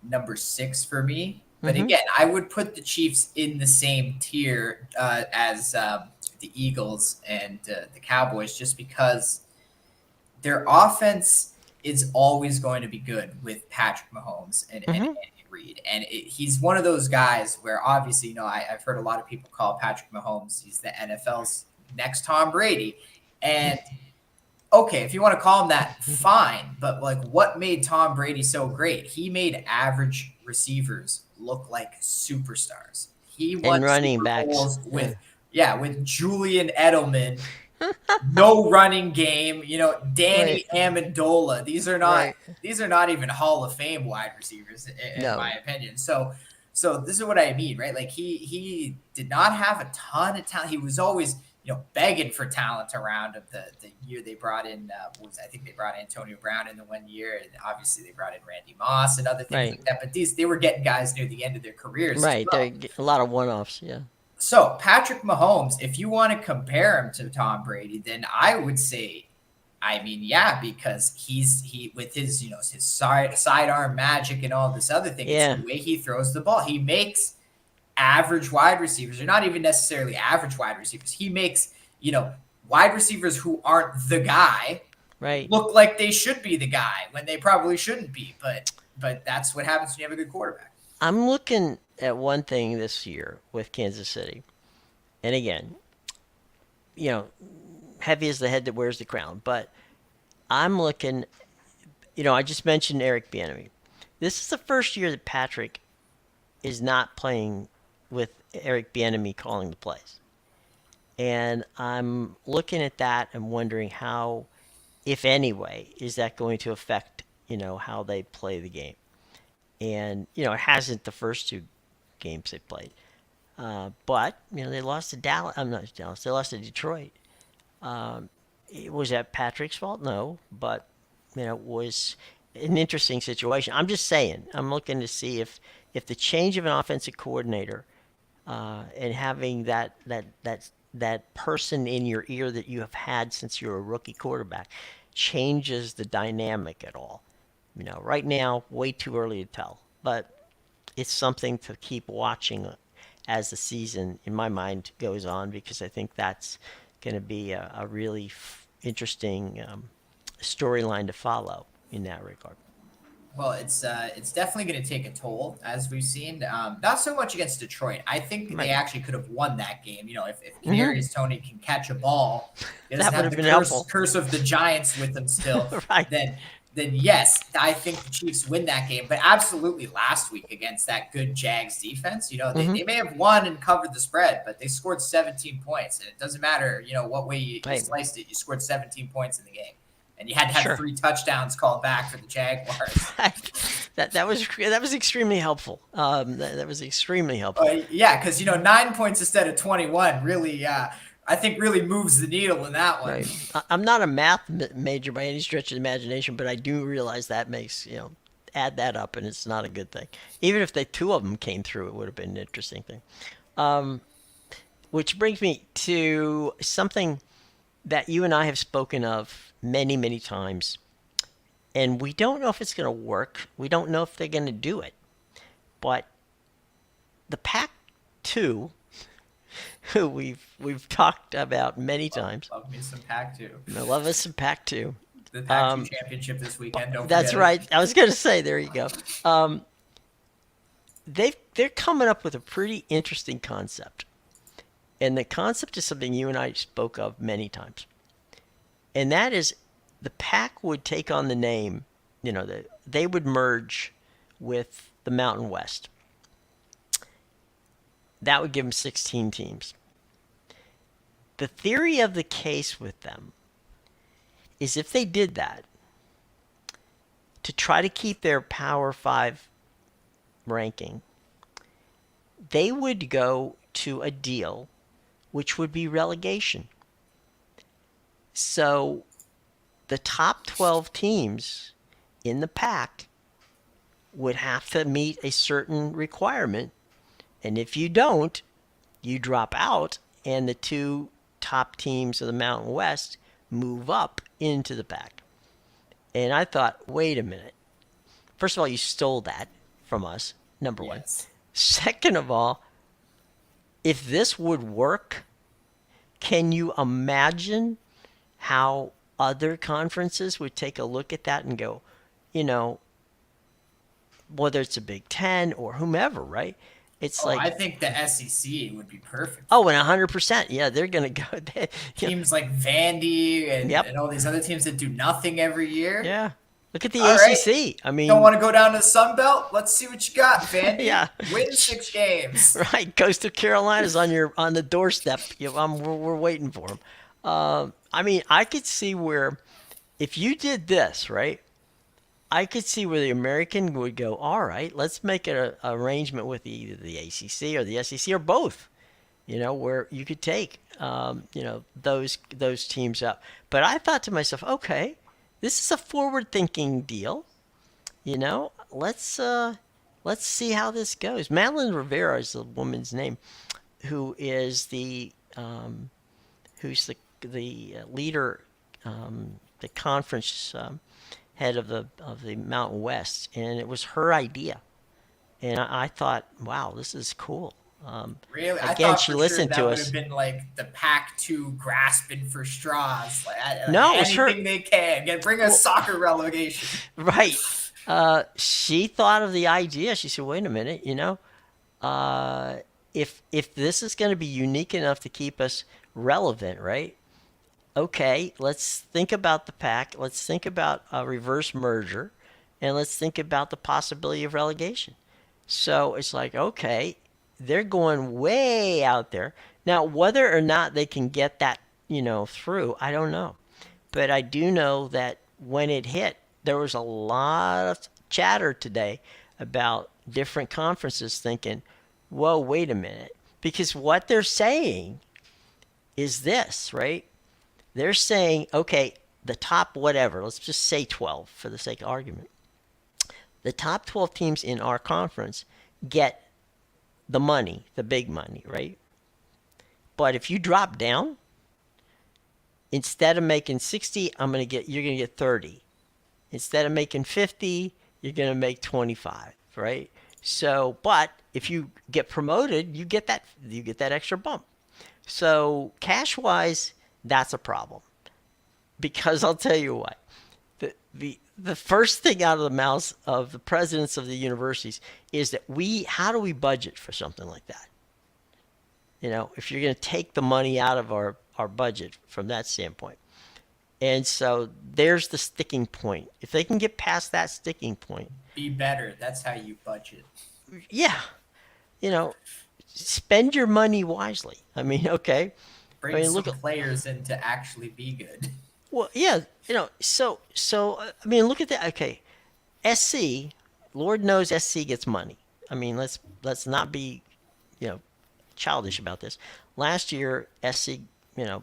number 6 for me. But Mm-hmm. again, I would put the Chiefs in the same tier as the Eagles and the Cowboys, just because their offense is always going to be good with Patrick Mahomes and Mm-hmm. Andy Reid. And he's one of those guys where obviously, I've heard a lot of people call Patrick Mahomes, he's the NFL's next Tom Brady. And okay, if you want to call him that, fine. But like, what made Tom Brady so great? He made average receivers look like superstars. He won running Super backs. Bowls with with Julian Edelman. No running game, Danny Amendola. These are not even Hall of Fame wide receivers in No. my opinion. So this is what I mean, right? Like he did not have a ton of talent. He was always begging for talent around of the year they brought in. I think they brought Antonio Brown in the 1 year, and obviously they brought in Randy Moss and other things like that. But they were getting guys near the end of their careers, Right. as well. There a lot of one-offs. Yeah. So Patrick Mahomes, if you want to compare him to Tom Brady, then I would say, because he with his his sidearm magic and all this other thing, Yeah. it's the way he throws the ball. He makes average wide receivers, or not even necessarily average wide receivers. He makes wide receivers who aren't the guy Right. look like they should be the guy when they probably shouldn't be. But that's what happens when you have a good quarterback. I'm looking at one thing this year with Kansas City. And again, heavy is the head that wears the crown. But I'm looking, I just mentioned Eric Bieniemy. This is the first year that Patrick is not playing with Eric Bieniemy calling the plays. And I'm looking at that and wondering how, if any way, is that going to affect, how they play the game. And, it hasn't the first 2 games they played. But, they lost to Dallas. I'm not Dallas. They lost to Detroit. Was that Patrick's fault? No. But, it was an interesting situation. I'm just saying. I'm looking to see if the change of an offensive coordinator and having that person in your ear that you have had since you're a rookie quarterback changes the dynamic at all. Right now, way too early to tell. But it's something to keep watching as the season, in my mind, goes on, because I think that's going to be a really interesting storyline to follow in that regard. Well, it's definitely going to take a toll, as we've seen. Not so much against Detroit. I think they actually could have won that game. If Kadarius Toney can catch a ball, he doesn't That would have have the been helpful. curse of the Giants with them still. Right. Then yes, I think the Chiefs win that game. But absolutely, last week against that good Jags defense, they may have won and covered the spread, but they scored 17 points, and it doesn't matter, what way you sliced it. You scored 17 points in the game. And you had to have 3 touchdowns called back for the Jaguars. that was extremely helpful. That was extremely helpful. Because 9 points instead of 21 really, I think, really moves the needle in that one. Right. I'm not a math major by any stretch of the imagination, but I do realize that makes add that up, and it's not a good thing. Even if two of them came through, it would have been an interesting thing. Which brings me to something that you and I have spoken of many, many times, and we don't know if it's going to work. We don't know if they're going to do it. But the Pac-2, who we've talked about many times. Love me some Pac-2. I love us some Pac-2. The Pac-2 championship this weekend. Don't That's forget right. it. I was going to say, there you go. They're coming up with a pretty interesting concept. And the concept is something you and I spoke of many times. And that is the Pac would take on the name, they would merge with the Mountain West. That would give them 16 teams. The theory of the case with them is if they did that, to try to keep their Power 5 ranking, they would go to a deal which would be relegation. So the top 12 teams in the Pac would have to meet a certain requirement. And if you don't, you drop out, and the two top teams of the Mountain West move up into the Pac. And I thought, wait a minute. First of all, you stole that from us, number one. Second of all, if this would work, can you imagine how other conferences would take a look at that and go, whether it's a Big Ten or whomever, right? It's I think the SEC would be perfect. Oh, and 100%. Yeah, they're going to go. Teams like Vandy and all these other teams that do nothing every year. Yeah. Look at the ACC. Right. I mean, don't want to go down to the Sun Belt? Let's see what you got, Vandy. Yeah. Win 6 games. Right. Coastal Carolina's on the doorstep. We're waiting for them. I mean, I could see where if you did this, right, I could see where the American would go, all right, let's make an arrangement with either the ACC or the SEC or both, where you could take, those teams up. But I thought to myself, okay, this is a forward-thinking deal. Let's see how this goes. Madeline Rivera is the woman's name, who is who's the leader, the conference head of the Mountain West, and it was her idea. And I thought, wow, this is cool. Really? Again, I thought she for listened sure that to would us. have been like the Pac-2 grasping for straws. No, it was her. Anything they can. Bring a soccer relegation. Right. She thought of the idea. She said, wait a minute, if this is going to be unique enough to keep us relevant, right? Okay, let's think about the Pac. Let's think about a reverse merger, and let's think about the possibility of relegation. So it's like, okay, they're going way out there. Now, whether or not they can get that, through, I don't know. But I do know that when it hit, there was a lot of chatter today about different conferences thinking, whoa, wait a minute. Because what they're saying is this, right? They're saying, okay, the top whatever, let's just say 12 for the sake of argument. The top 12 teams in our conference get the money, the big money, right? But if you drop down, instead of making 60, you're going to get 30. Instead of making 50, you're going to make 25, right? So, but if you get promoted, you get that extra bump. So, cash-wise, that's a problem, because I'll tell you what, the first thing out of the mouths of the presidents of the universities is that how do we budget for something like that? If you're going to take the money out of our budget from that standpoint. And so there's the sticking point. If they can get past that sticking point. Be better. That's how you budget. Yeah. Spend your money wisely. I mean, okay. Bring some players in to actually be good. Well, yeah, so I mean, look at that. Okay, SC, Lord knows SC gets money. I mean, let's not be, childish about this. Last year, SC,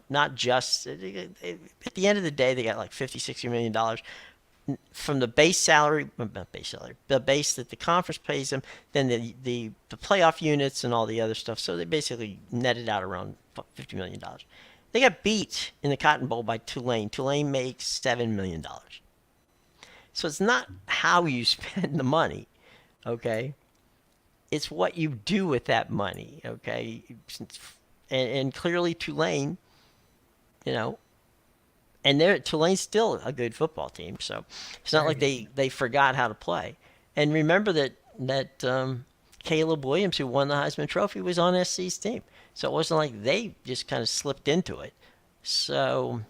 not just at the end of the day, they got like $50-60 million. from the base salary, well, not base salary, the base that the conference pays them, then the playoff units and all the other stuff. So they basically netted out around $50 million. They got beat in the Cotton Bowl by Tulane. Tulane makes $7 million. So it's not how you spend the money, okay? It's what you do with that money, okay? And clearly Tulane, you know, and Tulane's still a good football team, so it's not like they forgot how to play. And remember that Caleb Williams, who won the Heisman Trophy, was on SC's team, so it wasn't like they just kind of slipped into it. So,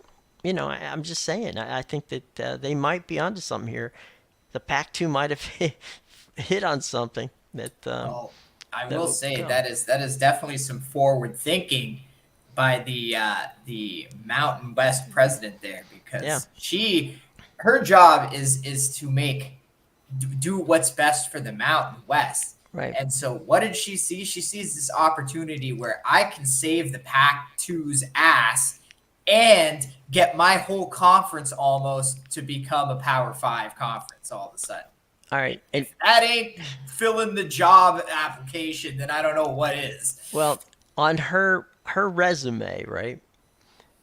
I'm just saying, I think that they might be onto something here. The Pac-2 might have hit on something that. Well, I that will will say come. that is definitely some forward thinking by the Mountain West president there, Yeah, because her job is to do what's best for the Mountain West. right. And so what did she see? She sees this opportunity where I can save the Pac-2's ass and get my whole conference almost to become a Power 5 conference all of a sudden. All right, and If that ain't filling the job application, then I don't know what is. well, on her resume, right?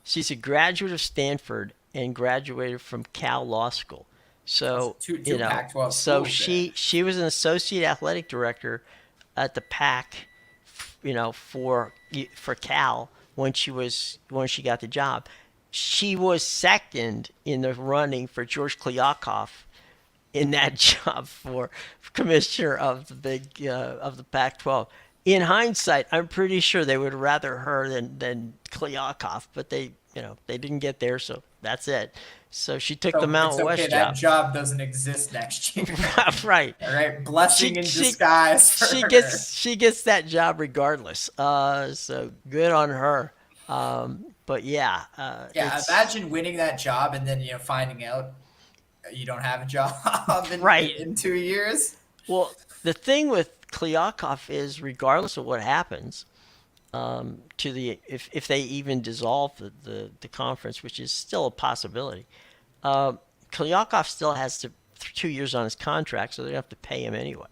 She's a graduate of Stanford and graduated from Cal Law School. So, Two Pac-12 so schools there. she was an associate athletic director at the Pac, for Cal when she got the job. She was second in the running for George Kliavkoff in that job for commissioner of the Pac-12. In hindsight, I'm pretty sure they would rather her than Kliavkoff, but they didn't get there, so that's it. So she took the So it's Mountain okay. West That job. job doesn't exist next year. Right. All right, blessing She in she disguise for she her. gets that job regardless. So good on her. But yeah, Yeah, it's imagine winning that job and then finding out you don't have a job in, right. in 2 years. Well, the thing with Kliavkoff is, regardless of what happens, to the if they even dissolve the conference, which is still a possibility, Kliavkoff still has 2 years on his contract, so they have to pay him anyway.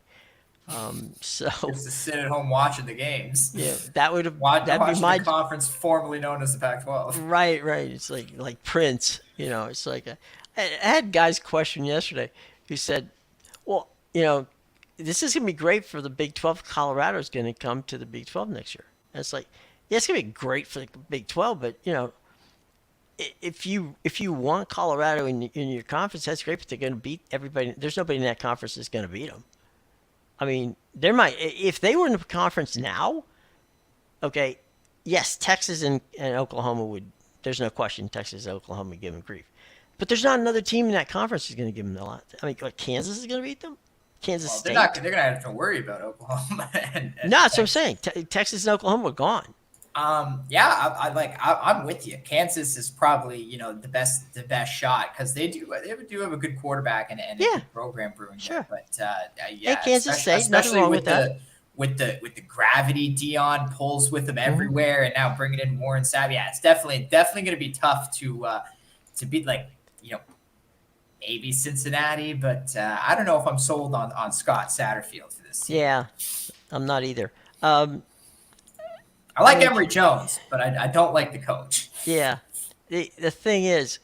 So Just to sit at home watching the games. yeah, that'd be Watching the my conference formerly known as the Pac-12. right. It's like Prince, It's like I had guys question yesterday who said, "Well, this is gonna be great for the Big 12. Colorado is gonna come to the Big 12 next year." And it's like, yeah, it's gonna be great for the Big 12, but if you want Colorado in your conference, that's great. But they're gonna beat everybody. There's nobody in that conference that's gonna beat them. I mean, there might if they were in the conference now. Okay, yes, Texas and Oklahoma would. There's no question Texas and Oklahoma would give them grief. But there's not another team in that conference that's going to give them a lot. I mean, like Kansas is going to beat them. Kansas Well, State. they're gonna have to worry about Oklahoma and No, that's what I'm Texas. saying. Texas and Oklahoma are gone. Yeah, I'm with you. Kansas is probably the best shot because they do have a good quarterback and a Yeah, good program brewing sure. there. But Hey, yeah, Kansas State, nothing especially wrong with with that. the gravity Dion pulls with them Hmm. everywhere, and now bringing in Warren Sapp. Yeah, it's definitely going to be tough to beat, like, maybe Cincinnati, but I don't know if I'm sold on Scott Satterfield for this team. Yeah, I'm not either. I I like mean, Emory Jones, but I don't like the coach. yeah. The thing is,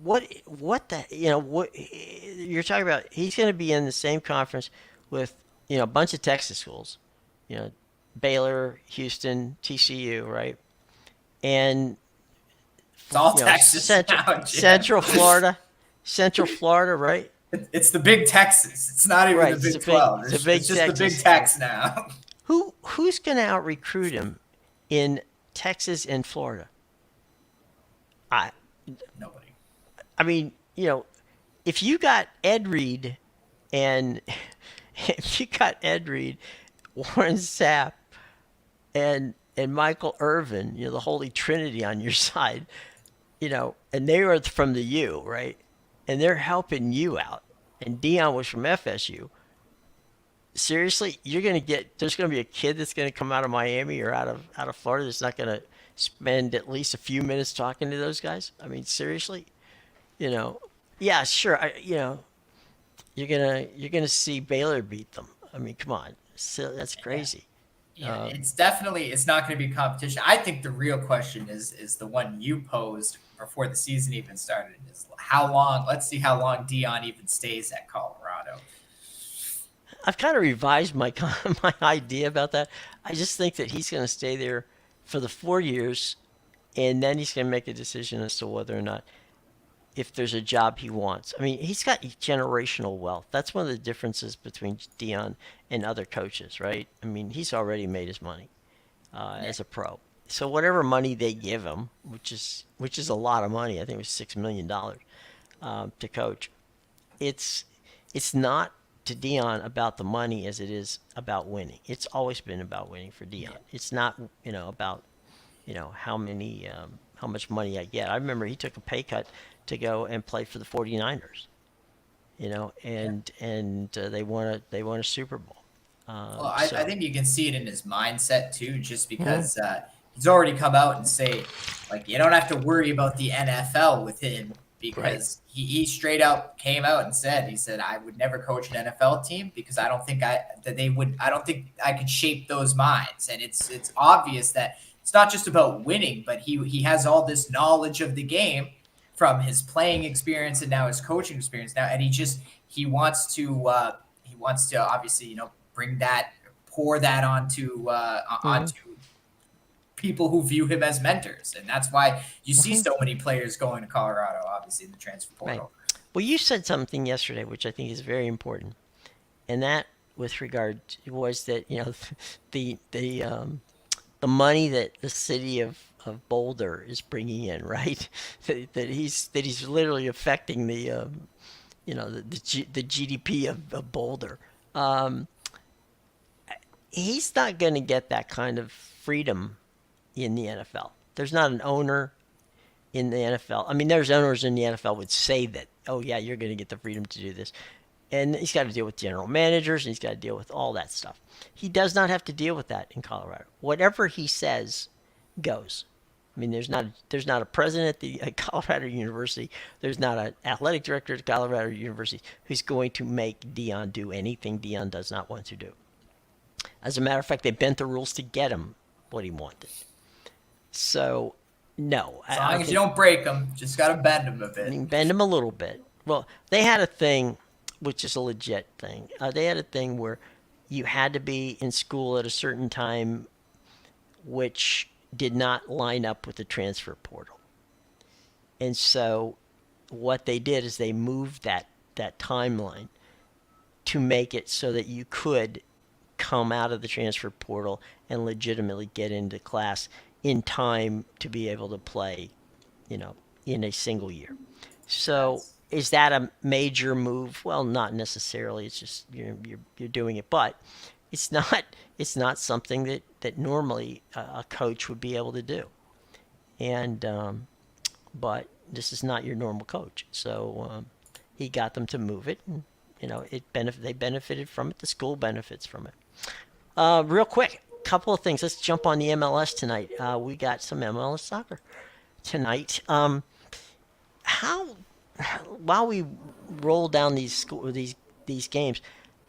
what what you're talking about? He's going to be in the same conference with a bunch of Texas schools, you know, Baylor, Houston, TCU, right? And It's all you know, Texas Central now, Jim. Central Florida, right? It's the Big Texas. It's not even Right. the Big 12. It's a It's, big it's just the Big Texas. Tex now. Who's going to out recruit him in Texas and Florida? I Nobody. I mean, if you got Ed Reed and if you got Ed Reed, Warren Sapp, and Michael Irvin, the Holy Trinity on your side, and they were from the U, right? And they're helping you out. And Dion was from FSU. Seriously, there's gonna be a kid that's gonna come out of Miami or out of Florida that's not gonna spend at least a few minutes talking to those guys. I mean, seriously, you know, Yeah, sure. You're gonna see Baylor beat them. I mean, come on, so that's Yeah. crazy. Yeah, it's not going to be competition. I think the real question is the one you posed before the season even started is how long, let's see how long Dion even stays at Colorado. I've kind of revised my my idea about that. I just think that he's going to stay there for the 4 years, and then he's going to make a decision as to whether or not if there's a job he wants. I mean, he's got generational wealth. That's one of the differences between Dion and other coaches, right? I mean, he's already made his money Yeah. as a pro. So whatever money they give him, which is a lot of money, I think it was $6 million to coach. It's it's not to Dion about the money as it is about winning. It's always been about winning for Dion. Yeah. It's not about how much money I get. I remember he took a pay cut to go and play for the 49ers, Yeah. and they won a Super Bowl. Well, I So think you can see it in his mindset too, just mhm, because he's already come out and say, like, you don't have to worry about the NFL with him right. because he straight out came out and he said, I would never coach an NFL team because I don't think I don't think I could shape those minds. And it's obvious that it's not just about winning, but he has all this knowledge of the game from his playing experience and now his coaching experience now, and he wants to obviously bring that pour that Hmm. onto people who view him as mentors, and that's why you see Hmm. so many players going to Colorado, obviously in the transfer Right. portal. Well, you said something yesterday, which I think is very important, and that, with regard was that the money that the city of Boulder is bringing in, right? That he's literally affecting the GDP of Boulder. Um, he's not going to get that kind of freedom in the NFL. There's not an owner in the NFL. I mean, there's owners in the NFL would say that, oh yeah, you're going to get the freedom to do this, and he's got to deal with general managers and he's got to deal with all that stuff. He does not have to deal with that in Colorado. Whatever he says goes. I mean, there's not a president at Colorado University. There's not an athletic director at Colorado University who's going to make Dion do anything Dion does not want to do. As a matter of fact, they bent the rules to get him what he wanted. So, no, As I long as you think don't break them, just got to bend them a you bit. can bend him a little bit. Well, they had a thing, which is a legit thing. They had a thing where you had to be in school at a certain time, which did not line up with the transfer portal. And so, what they did is they moved that timeline to make it so that you could come out of the transfer portal and legitimately get into class in time to be able to play, you know, in a single year. So That's is that a major move? Well, not necessarily. It's just you're doing it, but it's not it's not something that normally a coach would be able to do. And but this is not your normal coach, so he got them to move it, and they benefited from it. The school benefits from it. Real quick, couple of things. Let's jump on the MLS tonight. We got some MLS soccer tonight. How while we roll down these games,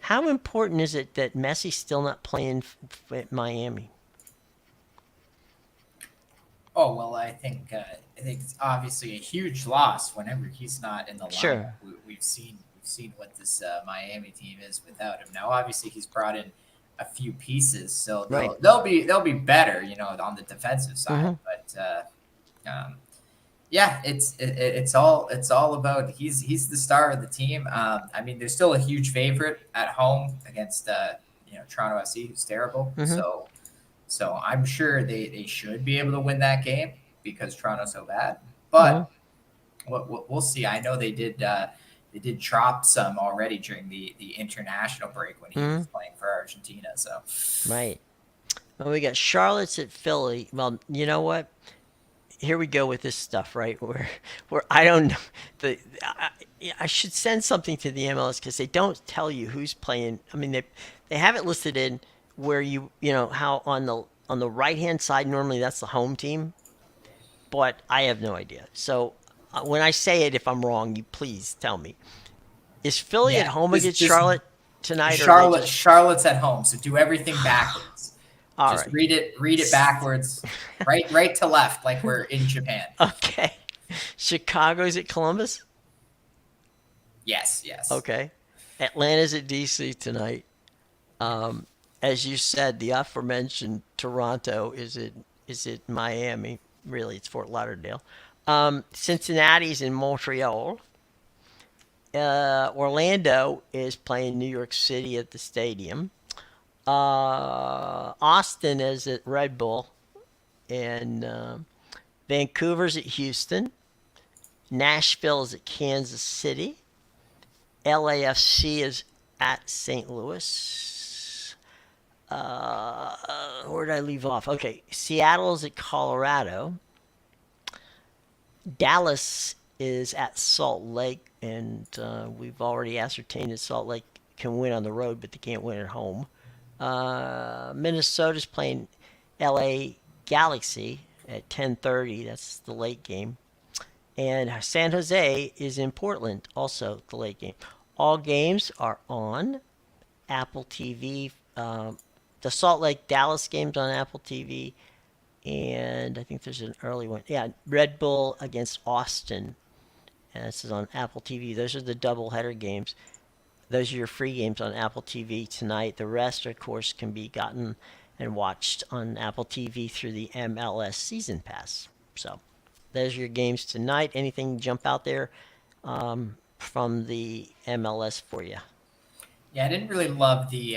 how important is it that Messi's still not playing at Miami? Oh well, I think it's obviously a huge loss whenever he's not in the lineup. Sure. We've seen what this Miami team is without him. Now, obviously, he's brought in a few pieces, so Right. they'll be better, on the defensive side. Mm-hmm. But yeah, it's all about he's the star of the team. I mean, they're still a huge favorite at home against Toronto FC, who's terrible. Mm-hmm. So I'm sure they should be able to win that game because Toronto's so bad. Mm-hmm. But we'll see. I know they did drop some already during the international break when he Mm-hmm. was playing for Argentina. So Right. Well, we got Charlotte's at Philly. Well, you know what? Here we go with this stuff, right? Where I don't know I should send something to the MLS because they don't tell you who's playing. I mean, they have it listed in where how on the right hand side normally that's the home team, but I have no idea. So when I say it, if I'm wrong, you please tell me. Is Philly at Yeah, home against just Charlotte tonight, or are they Charlotte. just Charlotte's at home, so do everything backwards. all Just right? read it backwards, right to left, like we're in Japan. Okay. Chicago's at Columbus. Yes, yes. Okay. Atlanta's at DC tonight. As you said, the aforementioned Toronto is it Miami? Really, it's Fort Lauderdale. Cincinnati's in Montreal. Orlando is playing New York City at the stadium. Austin is at Red Bull, and Vancouver's at Houston. Nashville is at Kansas City. LAFC is at St. Louis. Where did I leave off? Okay, Seattle is at Colorado. Dallas is at Salt Lake, and we've already ascertained that Salt Lake can win on the road, but they can't win at home. Minnesota's playing LA Galaxy at 10:30. That's the late game. And San Jose is in Portland, also the late game. All games are on Apple TV. The Salt Lake Dallas game's on Apple TV, and I think there's an early one. Yeah, Red Bull against Austin, and this is on Apple TV. Those are the doubleheader games. Those are your free games on Apple TV tonight. The rest, of course, can be gotten and watched on Apple TV through the MLS Season Pass. So, those are your games tonight. Anything jump out there from the MLS for you? Yeah, I didn't really love the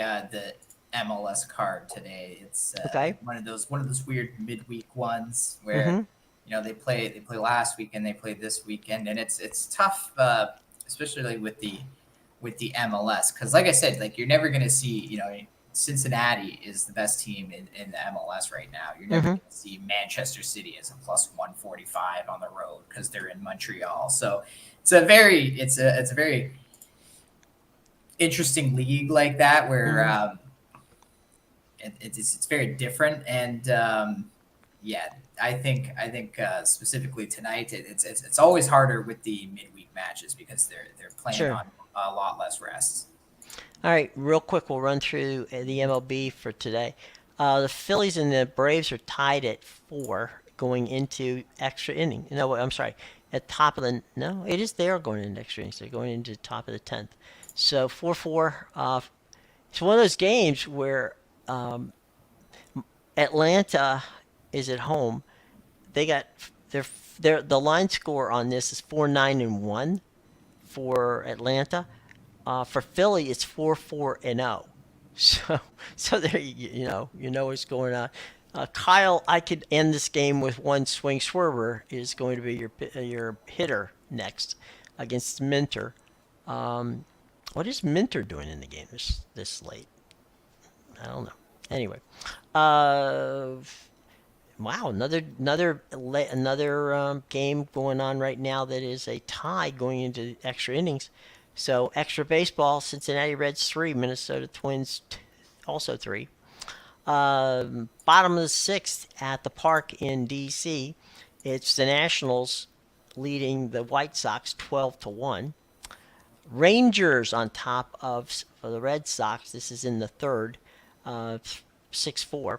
MLS card today. It's Okay. one of those weird midweek ones where Mm-hmm. they play last weekend, they play this weekend, and it's tough, especially with the MLS, because like I said, like you're never gonna see Cincinnati is the best team in the MLS right now. You're never Mm-hmm. going to see Manchester City as a plus 145 on the road because they're in Montreal. So it's a very interesting league like that where Mm-hmm. it's very different. And yeah, I think specifically tonight it's always harder with the midweek matches because they're playing Sure. on a lot less rest. All right, real quick, we'll run through the MLB for today. The Phillies and the Braves are tied at 4 going into extra inning. No, I'm sorry. At top of the no, it is they are going into extra innings. They're going into top of the 10th. So 4-4. It's one of those games where um, Atlanta is at home. They got their the line score on this is 4-9-1 for Atlanta. For Philly, it's 4-4-0. So there you know what's going on. Kyle, I could end this game with one swing swerver. Is going to be your hitter next against Minter. Um, what is Minter doing in the game this late? I don't know. Anyway, uh, wow, another game going on right now that is a tie going into extra innings. So extra baseball, Cincinnati Reds 3, Minnesota Twins also 3. Bottom of the 6th at the park in D.C. It's the Nationals leading the White Sox 12-1. Rangers on top of the Red Sox. This is in the third, 6-4.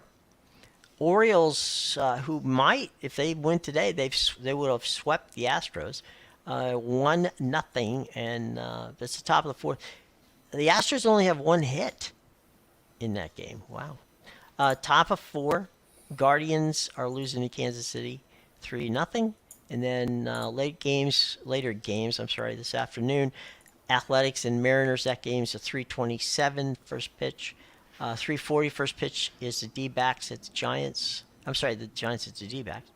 Orioles, who might, if they win today, they would have swept the Astros, 1-0, and that's the top of the fourth. The Astros only have one hit in that game. Wow. Top of 4, Guardians are losing to Kansas City, 3-0, and then later games. I'm sorry, this afternoon, Athletics and Mariners. That game's a 3:27 first pitch. 3:40 first pitch is the D-backs at the Giants. I'm sorry, the Giants at the D-backs.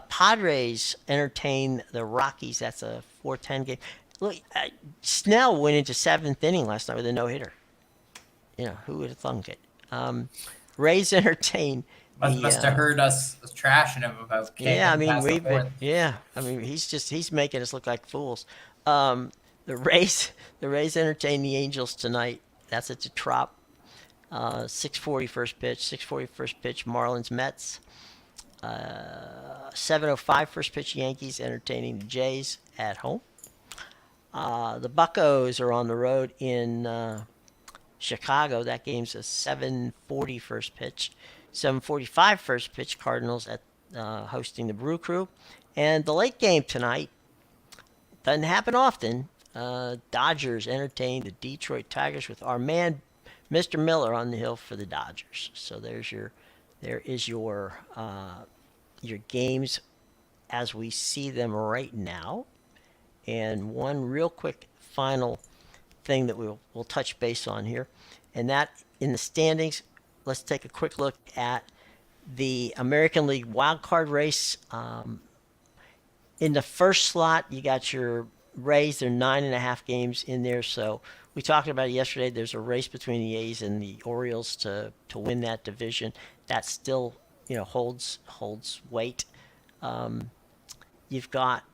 Padres entertain the Rockies. That's a 4:10 game. Look, Snell went into 7th inning last night with a no-hitter. Who would have thunk it? Rays entertain the. Must have heard us trashing him about Yeah, I can't mean pass the we've been. fourth. Yeah, I mean he's making us look like fools. The Rays entertain the Angels tonight. That's at the Trop. 6:40 first pitch. 6:40 first pitch. Marlins Mets. 7:05 first pitch Yankees entertaining the Jays at home. The Buccos are on the road in Chicago. That game's a 7:40 first pitch. 7:45 first pitch Cardinals at hosting the Brew Crew. And the late game tonight doesn't happen often. Dodgers entertain the Detroit Tigers with our man Mr. Miller on the hill for the Dodgers. So there is your games as we see them right now. And one real quick final thing that we'll touch base on here, and that in the standings, let's take a quick look at the American League wild card race. In the first slot, you got your Rays. They're 9.5 games in there. So we talked about it yesterday. There's a race between the A's and the Orioles to win that division. That still, holds weight. You've got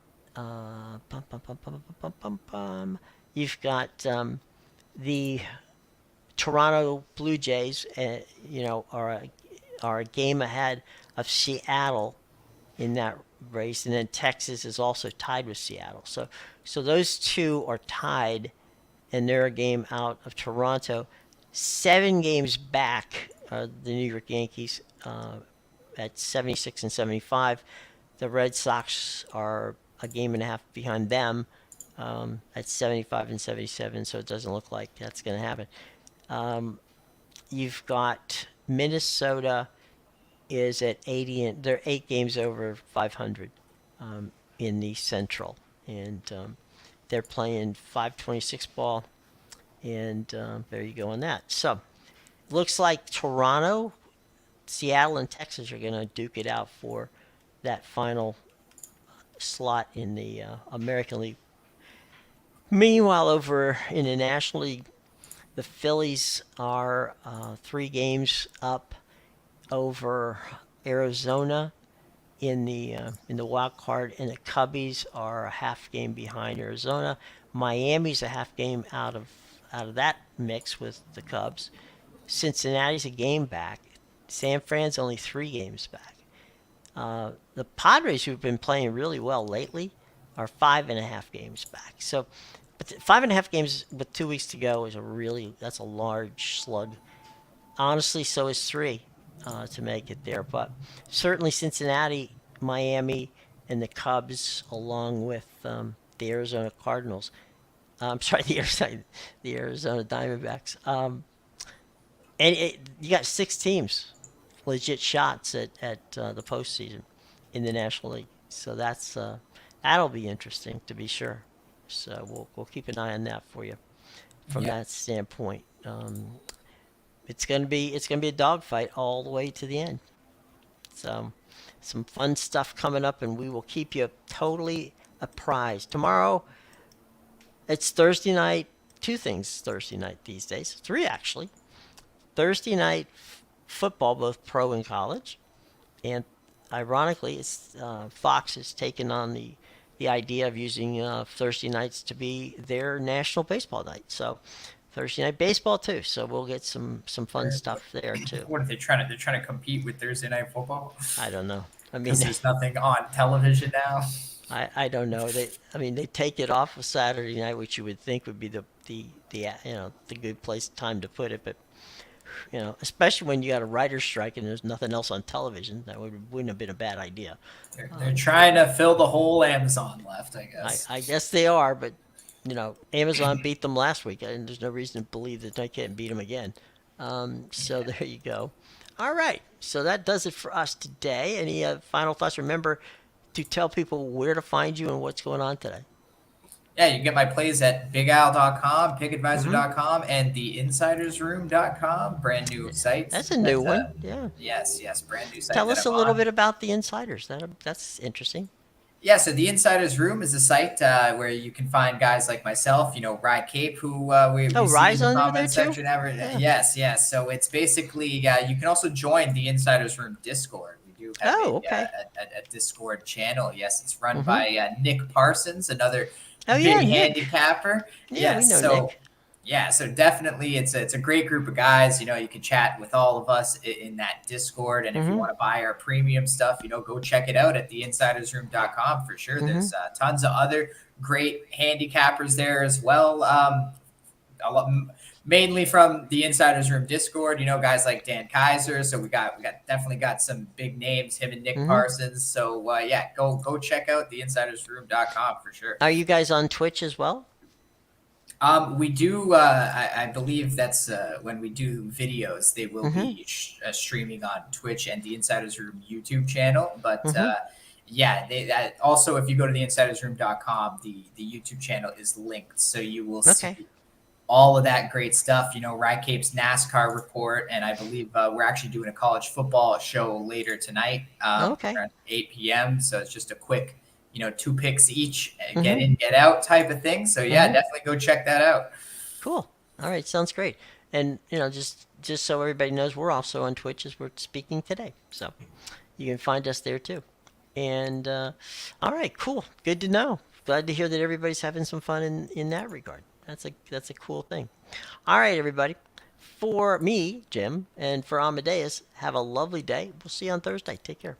You've got the Toronto Blue Jays. Are a game ahead of Seattle in that race, and then Texas is also tied with Seattle. So those two are tied, and they're a game out of Toronto. 7 games back are the New York Yankees at 76 and 75. The Red Sox are a game and a half behind them at 75 and 77, so it doesn't look like that's going to happen. You've got Minnesota is at 80, and they're 8 games over 500 in the Central, and they're playing 526 ball, and there you go on that. So looks like Toronto, Seattle, and Texas are going to duke it out for that final slot in the American League. Meanwhile, over in the National League, the Phillies are 3 games up over Arizona in the wild card, and the Cubbies are a half game behind Arizona. Miami's a half game out of that mix with the Cubs. Cincinnati's a game back. San Fran's only 3 games back. The Padres, who've been playing really well lately, are 5.5 games back. So, but 5.5 games with 2 weeks to go that's a large slug. Honestly, so is 3 to make it there. But certainly Cincinnati, Miami, and the Cubs, along with the Arizona Cardinals. I'm sorry, the Arizona Diamondbacks. You got 6 teams, legit shots at the postseason in the National League. So that'll be interesting to be sure. So we'll keep an eye on that for you from that standpoint. It's gonna be a dogfight all the way to the end. So some fun stuff coming up, and we will keep you totally apprised. Tomorrow, it's Thursday night. 2 things Thursday night these days. 3 actually. Thursday night football, both pro and college, and ironically, it's Fox has taken on the idea of using Thursday nights to be their national baseball night. So Thursday night baseball too. So we'll get some fun stuff there too. What are they trying to? They're trying to compete with Thursday night football. I don't know. I mean, because there's nothing on television now. I don't know. They take it off of Saturday night, which you would think would be the good time to put it, but especially when you got a writer's strike and there's nothing else on television, that wouldn't have been a bad idea. They're trying to fill the hole Amazon left, I guess. I guess they are, but Amazon beat them last week, and there's no reason to believe that they can't beat them again. So there you go. All right, so that does it for us today. Any final thoughts? Remember to tell people where to find you and what's going on today. Yeah, you can get my plays at BigAl.com, PickAdvisor.com, and TheInsidersRoom.com. Brand new sites. That's a new one. Yeah. Yes, brand new site. Tell us a little bit about the Insiders. That's interesting. Yeah, so the Insiders Room is a site where you can find guys like myself, Rye Cape, who we see in the comment section. Yes. So it's basically you can also join the Insiders Room Discord. We do have a Discord channel. Yes, it's run by Nick Parsons, another big handicapper. Yeah, we know Nick. Yeah, so definitely it's a great group of guys. You know, you can chat with all of us in that Discord. And if you Mm-hmm. want to buy our premium stuff, go check it out at theinsidersroom.com for sure. Mm-hmm. There's tons of other great handicappers there as well. A lot, mainly from the Insiders Room Discord, guys like Dan Kaiser. So we got definitely got some big names, him and Nick Mm-hmm. Parsons. So yeah, go check out theinsidersroom.com for sure. Are you guys on Twitch as well? We do. I believe that's when we do videos, they will Mm-hmm. be streaming on Twitch and the Insiders Room YouTube channel. But Mm-hmm. yeah, also if you go to theinsidersroom.com, the YouTube channel is linked, so you will Okay. see all of that great stuff. Rye Cape's NASCAR report, and I believe we're actually doing a college football show later tonight, Okay. around 8 p.m. So it's just a quick, 2 picks each, get Mm-hmm. in, get out type of thing. So yeah, Mm-hmm. definitely go check that out. Cool. All right. Sounds great. And just so everybody knows, we're also on Twitch as we're speaking today. So you can find us there too. And all right, cool. Good to know. Glad to hear that everybody's having some fun in that regard. That's a cool thing. All right, everybody. For me, Jim, and for Amadeus, have a lovely day. We'll see you on Thursday. Take care.